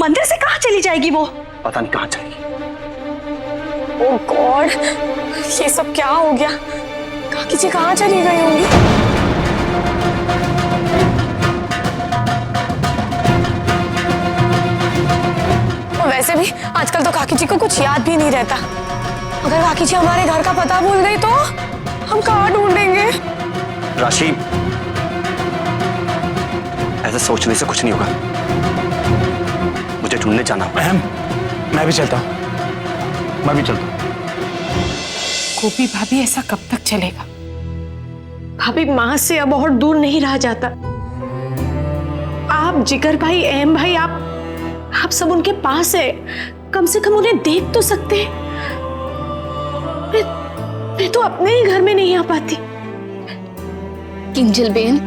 मंदिर से कहाँ चली जाएगी वो? पता नहीं कहाँ जाएगी। ओह गॉड, ये सब क्या हो गया? काकी जी कहाँ चली गई होंगी? वैसे भी आजकल तो काकी जी को कुछ याद भी नहीं रहता। अगर काकी जी हमारे घर का पता भूल गई तो हम कहाँ ढूंढेंगे? राशि, ऐसे सोचने से कुछ नहीं होगा, मुझे ढूंढने जाना होगा। मैं भी चलता हूँ, मैं भी चलता हूँ। गोपी भाभी, ऐसा कब तक चलेगा? भाभी, माँ से अब और दूर नहीं रहा जाता। आप जिगर भाई, अहम भाई, आप सब उनके पास है, कम से कम उन्हें देख तो सकते हैं। मैं तो अपने ही घर में नहीं आ पाती। किंजल बेन,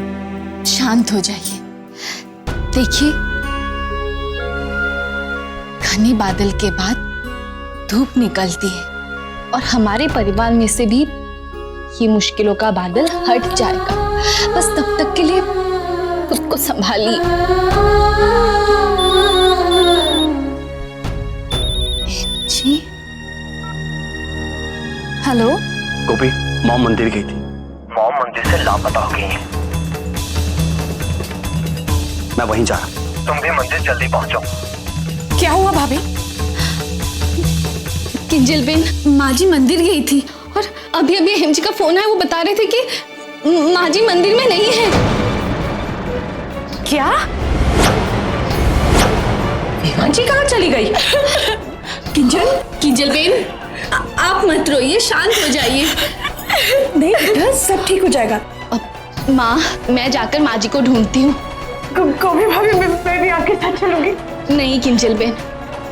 शांत हो जाइए। देखिए, घने बादल के बाद धूप निकलती है और हमारे परिवार में से भी ये मुश्किलों का बादल हट जाएगा। बस तब तक के लिए खुद को संभालिए। जी, हेलो। गोपी, मॉम मंदिर गई थी। मॉम मंदिर से लापता हो गई है। मैं वहीं जा रहा हूं। तुम भी मंदिर जल्दी पहुंचो। क्या हुआ भाभी? किंजल बेन, माँ जी मंदिर गई थी और अभी अभी हेम जी का फोन आया। वो बता रहे थे कि माँ जी मंदिर में नहीं है। क्या? माँ जी कहाँ चली गई? किंजल बेन, आप मत रोइए, शांत हो जाइए। नहीं बेटा, सब ठीक हो जाएगा। माँ, मैं जाकर माँ जी को ढूंढती हूँ। गोपी भाभी, मैं भी आपके साथ चलूंगी। नहीं किंजल बेन,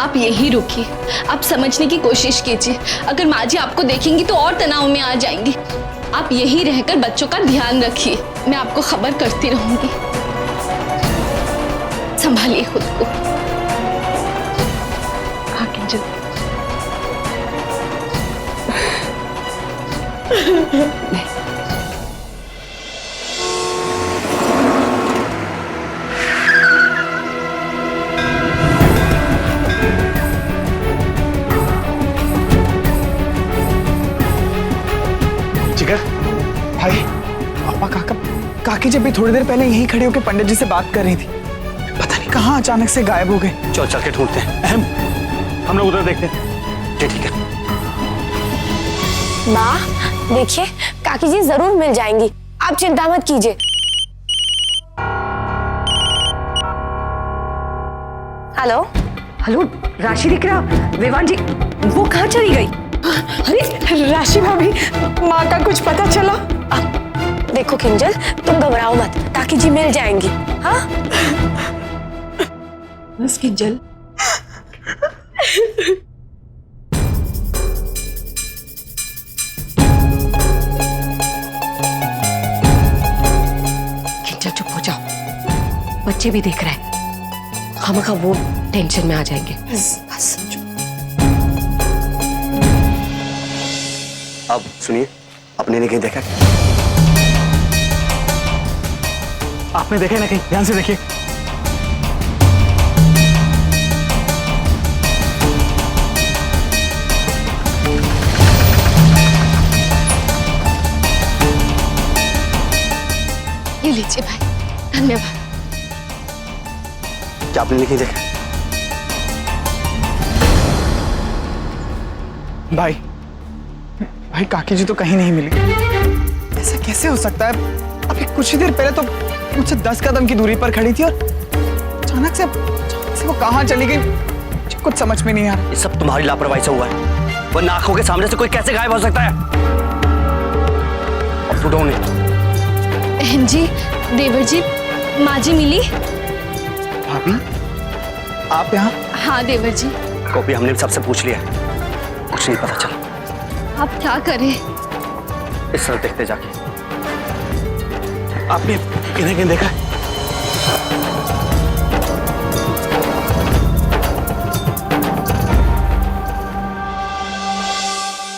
आप यही रुकिए। आप समझने की कोशिश कीजिए। अगर माँ जी आपको देखेंगी तो और तनाव में आ जाएंगी। आप यही रहकर बच्चों का ध्यान रखिए। मैं आपको खबर करती रहूंगी। संभालिए खुद को। हाँ किंजल। जिगर भाई, पापा काकी जब भी थोड़ी देर पहले यहीं खड़े होकर पंडित जी से बात कर रही थी। पता नहीं कहाँ अचानक से गायब हो गए। चल के ढूंढते हैं। अहम, हम लोग उधर देखते हैं। जी ठीक है। माँ देखिए, काकी जी जरूर मिल जाएंगी, आप चिंता मत कीजिए। हेलो हेलो, राशि दिख रहा? विवान जी, वो कहाँ चली गई? अरे राशि भाभी, माँ का कुछ पता चला? देखो किंजल, तुम घबराओ मत, काकी जी मिल जाएंगी। हाँ बस किंजल। किंजल चुप हो जाओ, बच्चे भी देख रहे हैं। खामखा वो टेंशन में आ जाएंगे। बस अब सुनिए, अपने ने कहीं देखा? आपने देखा ना कहीं? ध्यान से देखिए। ये लीजिए भाई, धन्यवाद। क्या आपने नहीं देखा? भाई काकी जी तो कहीं नहीं मिली। ऐसा कैसे हो सकता है? अभी कुछ ही देर पहले तो मुझसे 10 कदम की दूरी पर खड़ी थी और अचानक से वो कहाँ चली गई, मुझे कुछ समझ में नहीं आ रहा। ये सब तुम्हारी लापरवाही से हुआ है। वो आंखों के सामने से कोई कैसे गायब हो सकता है? अब तो ढूंढ बहन जी, देवर जी, माँ जी मिली? भाभी, आप यहाँ? हाँ देवर जी। कॉपी हमने सबसे पूछ लिया, कुछ नहीं पता चला। आप क्या करें? इस तरफ देखते जाके। आपने किन्हें किन्हें देखा?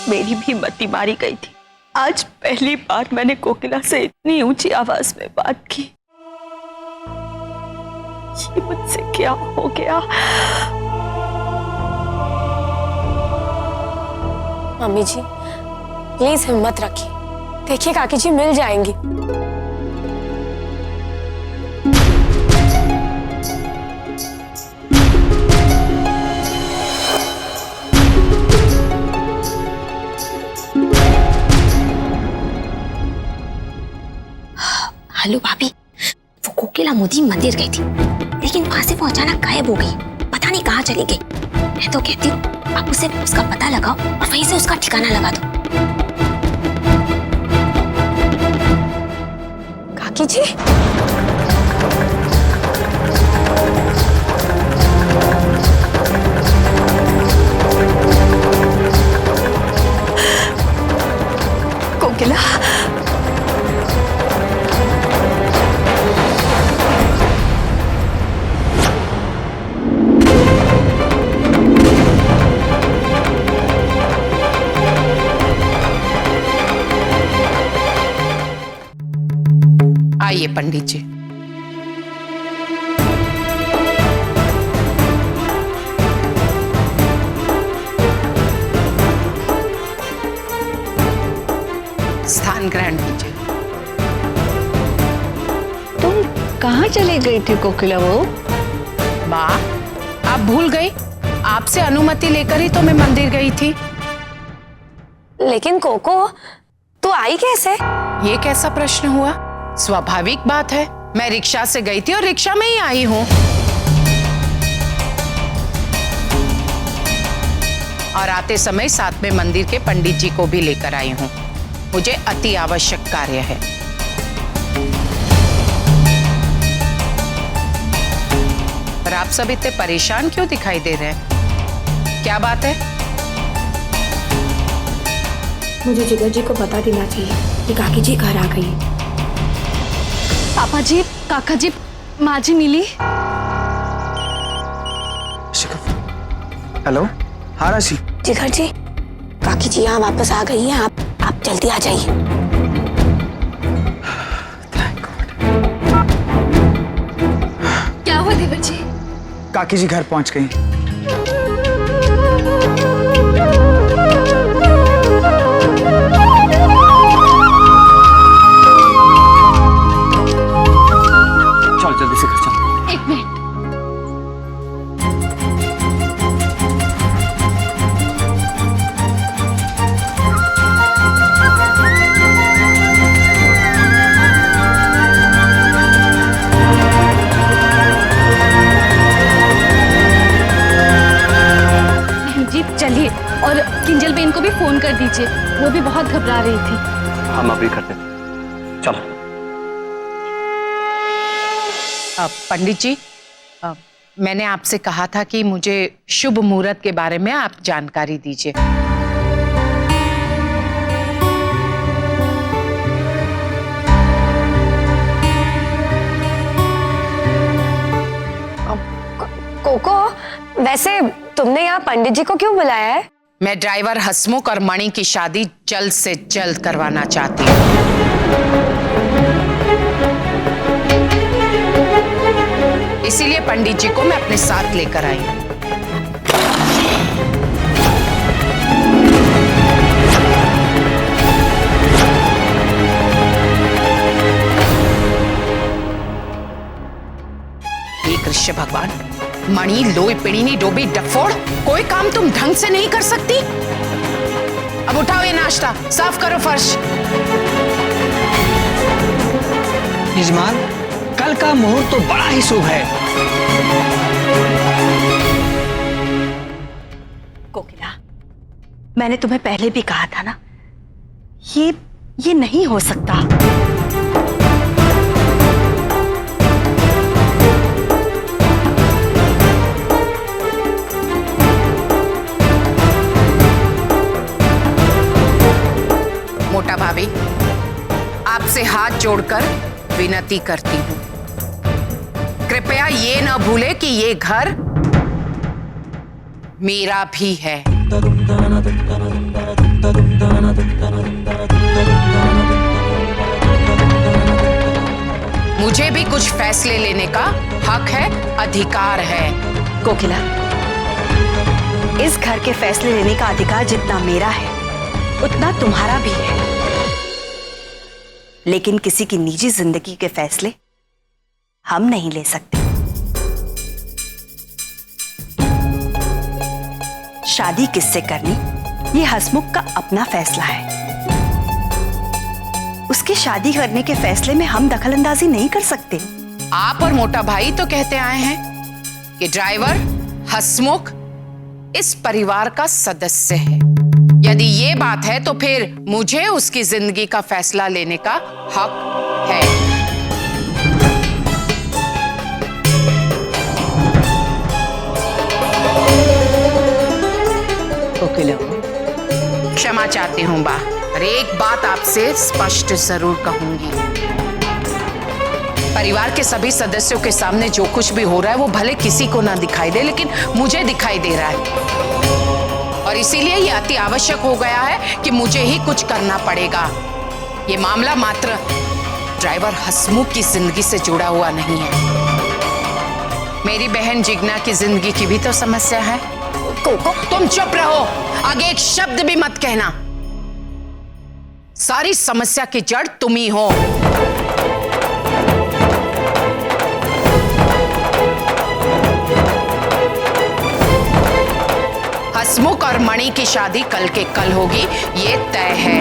मेरी भी मति मारी गई थी। आज पहली बार मैंने कोकिला से इतनी ऊंची आवाज में बात की। ये मुझसे क्या हो गया? मम्मी जी प्लीज हिम्मत रखिए, देखिए काकी जी मिल जाएंगी। हेलो भाभी, वो कोकिला मोदी मंदिर गई थी, लेकिन वहां से वो अचानक गायब हो गई। पता नहीं कहाँ चली गई। मैं तो कहती हूँ आप उसे उसका पता लगाओ और वहीं से उसका ठिकाना लगा दो। काकी जी कोकिला, आइए पंडित जी। स्थान ग्रहण कीजिए। तुम कहाँ चली गई थी कोकिला वो? माँ, आप भूल गई? आपसे अनुमति लेकर ही तो मैं मंदिर गई थी। लेकिन कोको तू आई कैसे? ये कैसा प्रश्न हुआ? स्वाभाविक बात है, मैं रिक्शा से गई थी और रिक्शा में ही आई हूँ। और आते समय साथ में मंदिर के पंडित जी को भी लेकर आई हूँ। मुझे अति आवश्यक कार्य है। पर आप सब इतने परेशान क्यों दिखाई दे रहे हैं? क्या बात है? मुझे जिगर जी को बता देना चाहिए कि काकी जी घर आ गई। पापा जी, काका जी, माँ जी मिली। हेलो, हाँ राशि। जिगर जी, काकी जी यहाँ वापस आ गई हैं। आप जल्दी आ जाइए। क्या हुआ देवर जी? काकी जी घर पहुंच गई। चल जल्दी से घर चल। एक मिनट। जी चलिए, और किंजल बेन को भी फोन कर दीजिए, वो भी बहुत घबरा रही थी। हम अभी करते। चलो। पंडित जी, मैंने आपसे कहा था कि मुझे शुभ मुहूर्त के बारे में आप जानकारी दीजिए। कोको वैसे तुमने यहाँ पंडित जी को क्यों बुलाया है? मैं ड्राइवर हसमुख और मणि की शादी जल्द से जल्द करवाना चाहती हूँ। इसीलिए पंडित जी को मैं अपने साथ लेकर आई हूँ। हे कृष्ण भगवान, मणि, लोई, पिड़ीनी, डोबी, डफोड़, कोई काम तुम ढंग से नहीं कर सकती? अब उठाओ ये नाश्ता, साफ करो फर्श। यजमान, कल का मुहूर्त तो बड़ा ही शुभ है। कोकिला, मैंने तुम्हें पहले भी कहा था ना, ये नहीं हो सकता। मोटा भाभी, आपसे हाथ जोड़कर विनती करती हूँ, कृपया ये न भूले कि ये घर मेरा भी है। मुझे भी कुछ फैसले लेने का हक है, अधिकार है। कोकिला, इस घर के फैसले लेने का अधिकार जितना मेरा है उतना तुम्हारा भी है, लेकिन किसी की निजी जिंदगी के फैसले हम नहीं ले सकते। शादी किससे करनी ये हसमुख का अपना फैसला है। उसके शादी करने के फैसले में हम दखलंदाजी नहीं कर सकते। आप और मोटा भाई तो कहते आए हैं कि ड्राइवर हसमुख इस परिवार का सदस्य है। यदि ये बात है तो फिर मुझे उसकी जिंदगी का फैसला लेने का हक है। कोकिला, क्षमा चाहती हूँ बा, और एक बात आपसे स्पष्ट जरूर कहूंगी। परिवार के सभी सदस्यों के सामने जो कुछ भी हो रहा है वो भले किसी को ना दिखाई दे, लेकिन मुझे दिखाई दे रहा है, और इसीलिए ये अति आवश्यक हो गया है कि मुझे ही कुछ करना पड़ेगा। ये मामला मात्र ड्राइवर हसमुख की जिंदगी से जुड़ा हुआ नहीं है, मेरी बहन जिग्ना की जिंदगी की भी तो समस्या है। तुम चुप रहो, आगे एक शब्द भी मत कहना। सारी समस्या की जड़ तुम ही हो। हसमुख और मणि की शादी कल के कल होगी, ये तय है।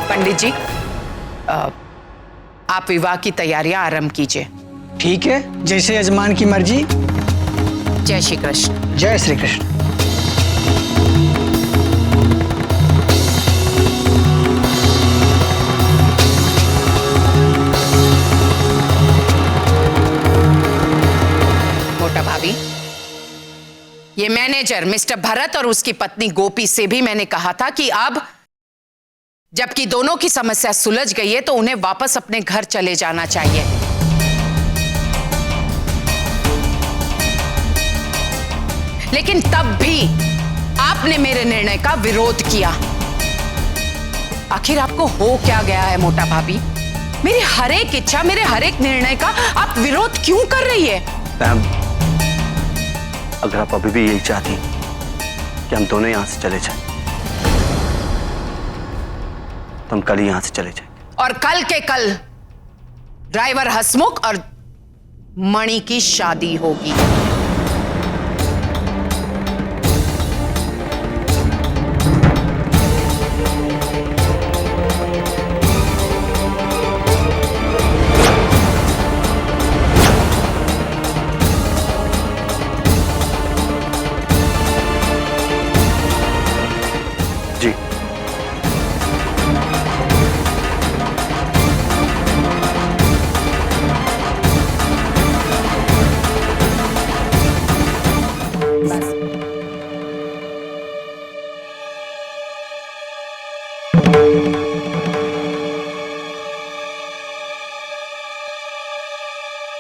पंडित जी, आप विवाह की तैयारियां आरंभ कीजिए। ठीक है, जैसे यजमान की मर्जी। जय श्री कृष्ण। जय श्री कृष्ण। मोटा भाभी, ये मैनेजर मिस्टर भरत और उसकी पत्नी गोपी से भी मैंने कहा था कि अब जबकि दोनों की समस्या सुलझ गई है तो उन्हें वापस अपने घर चले जाना चाहिए। लेकिन तब भी आपने मेरे निर्णय का विरोध किया। आखिर आपको हो क्या गया है मोटा भाभी? मेरी हर एक इच्छा, मेरे हर एक निर्णय का आप विरोध क्यों कर रही है? मैम, अगर आप अभी भी यही चाहती कि हम दोनों यहां से चले जाएं, तो हम कल ही यहां से चले जाएंगे। और कल के कल ड्राइवर हसमुख और मणि की शादी होगी। जी,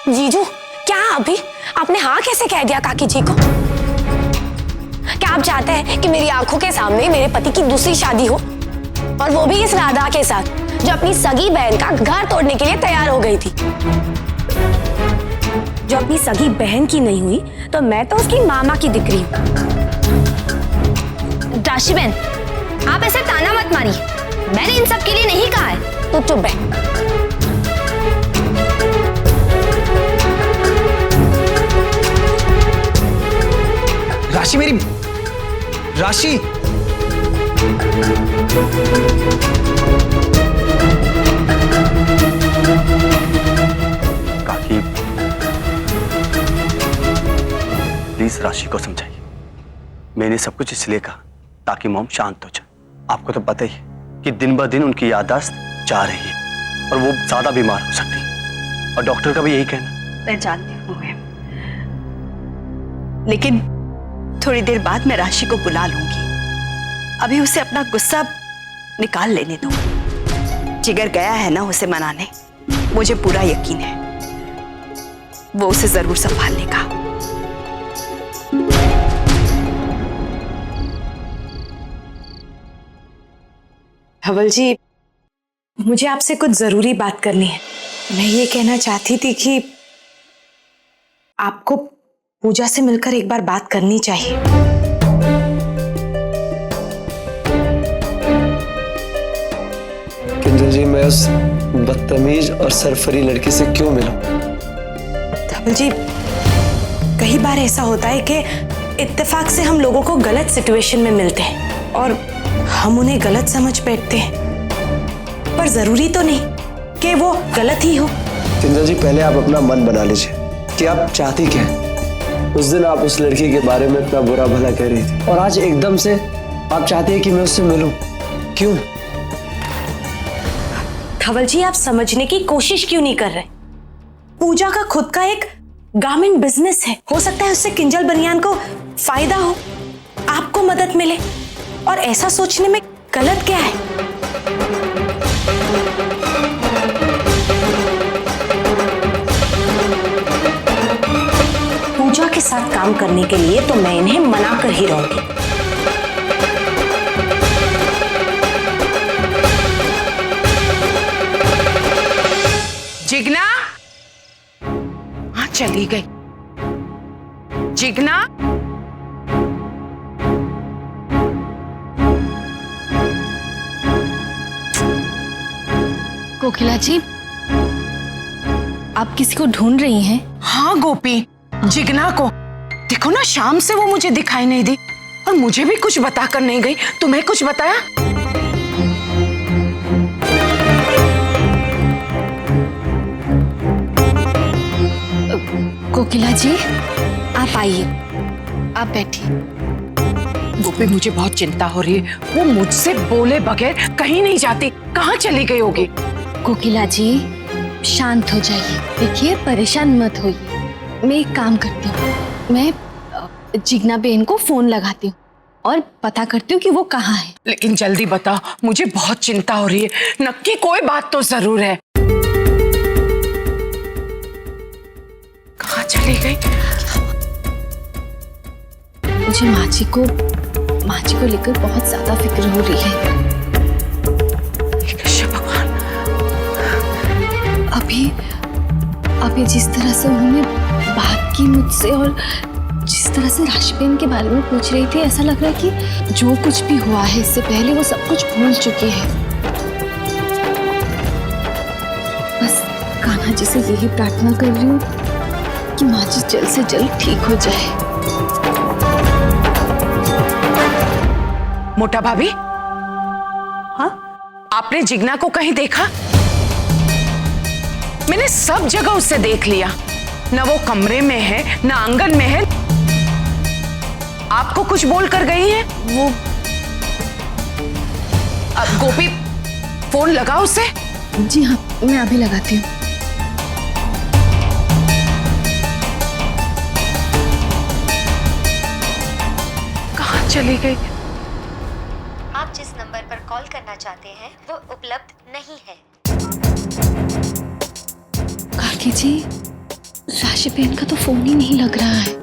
जीजू, क्या अभी आपने हाँ कैसे कह दिया काकी जी को? क्या आप चाहते हैं कि मेरी आंखों के सामने मेरे पति की दूसरी शादी हो, और वो भी इस राधा के साथ जो अपनी सगी बहन का घर तोड़ने के लिए तैयार हो गई थी? जो अपनी सगी बहन की नहीं हुई तो मैं तो उसकी मामा की दिकरी हूँ। राशि बहन, आप ऐसे ताना मत मारी, मैंने इन सब के लिए नहीं कहा है। तो चुप बहन। राशि, मेरी राशि। काकी, प्लीज राशि को समझाइए। मैंने सब कुछ इसलिए कहा ताकि मॉम शांत हो जाए। आपको तो पता ही है कि दिन ब दिन उनकी याददाश्त जा रही है और वो ज्यादा बीमार हो सकती है, और डॉक्टर का भी यही कहना। मैं जानती हूँ मैम, लेकिन थोड़ी देर बाद मैं राशि को बुला लूंगी। अभी उसे अपना गुस्सा निकाल लेने दो। जिगर गया है ना उसे मनाने, मुझे पूरा यकीन है वो उसे जरूर संभाल लेगा। धवल जी, मुझे आपसे कुछ जरूरी बात करनी है। मैं ये कहना चाहती थी कि आपको पूजा से मिलकर एक बार बात करनी चाहिए। किंजल जी, मैं उस बदतमीज और सरफरी लड़की से क्यों मिला? धवल जी, कई बार ऐसा होता है कि इत्तेफाक से हम लोगों को गलत सिचुएशन में मिलते हैं और हम उन्हें गलत समझ बैठते हैं, पर जरूरी तो नहीं कि वो गलत ही हो। किंजल जी, पहले आप अपना मन बना लीजिए कि आप चाहती क्या हैं। उस दिन आप उस लड़की के बारे में इतना बुरा भला कह रही थी और आज एकदम से आप चाहती हैं कि मैं उससे मिलूं। क्यों? धवल जी, आप समझने की कोशिश क्यों नहीं कर रहे? पूजा का खुद का एक गारमेंट बिजनेस है। हो सकता है उससे किंजल बनियान को फायदा हो, आपको मदद मिले, और ऐसा सोचने में गलत क्या है? पूजा के साथ काम करने के लिए तो मैं इन्हें मना कर ही रहूंगी। जिगना, हाँ चली गई। जिगना, कोकिला जी, आप किसी को ढूंढ रही हैं? हाँ गोपी, जिगना को। देखो ना, शाम से वो मुझे दिखाई नहीं दी और मुझे भी कुछ बताकर नहीं गई। तुम्हें कुछ बताया? कोकिला जी, आप आइए, आप बैठिए। गोपी, मुझे बहुत चिंता हो रही है। वो मुझसे बोले बगैर कहीं नहीं जाती। कहाँ चली गई होगी? कोकिला जी, शांत हो जाइए। देखिए, परेशान मत होइए। मैं एक काम करती हूँ, मैं जिगना बेन को फोन लगाती हूँ और पता करती हूँ कि वो कहाँ है। लेकिन जल्दी बताओ, मुझे बहुत चिंता हो रही है। नक्की कोई बात तो जरूर है। कहाँ चली गई? मुझे माँ जी को लेकर बहुत ज्यादा फिक्र हो रही है। भगवान, अभी जिस तरह से उन्होंने बात की मुझसे और जिस तरह से राशिबेन के बारे में पूछ रही थी, ऐसा लग रहा है कि जो कुछ भी हुआ है इससे पहले वो सब कुछ भूल चुकी है। बस कान्हा जी से यही प्रार्थना कर रही हूँ कि माँ जी जल्द से जल्द ठीक हो जाए। मोटा भाभी, हाँ, आपने जिगना को कहीं देखा? मैंने सब जगह उससे देख लिया। ना वो कमरे में है, ना आंगन में है। आपको कुछ बोल कर गई है वो? अब गोपी, फोन लगाओ उसे। जी हाँ, मैं अभी लगाती हूँ। कहाँ चली गई? आप जिस नंबर पर कॉल करना चाहते हैं वो उपलब्ध नहीं है। काकी जी, राशिबेन का तो फोन ही नहीं लग रहा है।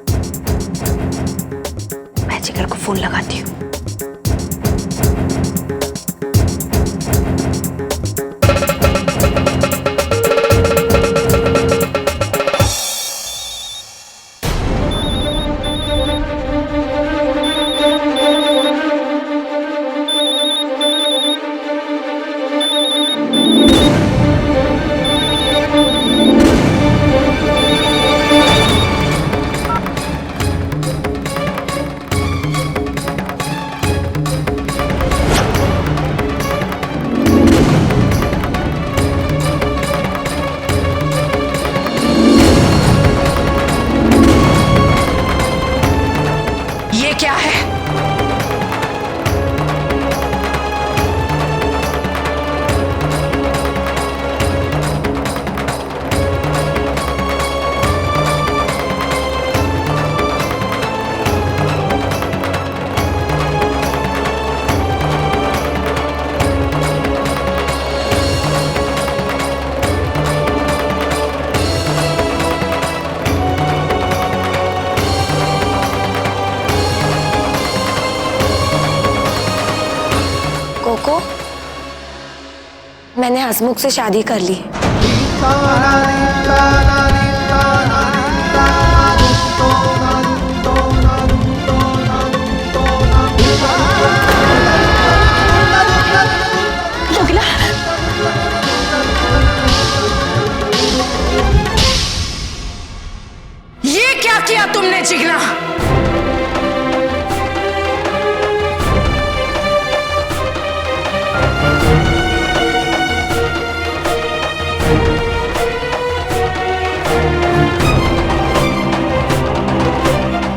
मैं जिगर को फोन लगाती हूँ। क्या है? मैंने हसमुख से शादी कर ली। कोकिला, ये क्या किया तुमने जिगना?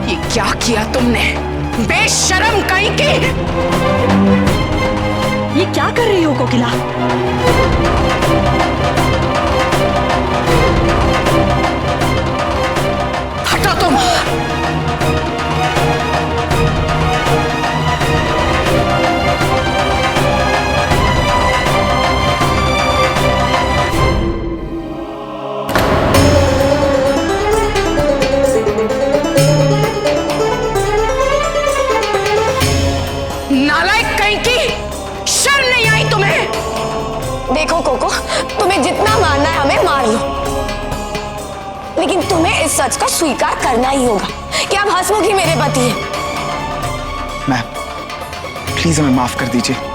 ये क्या किया तुमने? बेशरम कहीं की! ये क्या कर रही हो कोकिला? हटो तुम! नालायक कहीं की! शर्म नहीं आई तुम्हें? देखो कोको, तुम्हें जितना मारना है हमें मार लो, लेकिन तुम्हें इस सच का स्वीकार करना ही होगा कि अब हसमुख ही मेरे पति है। मैम, प्लीज हमें माफ कर दीजिए।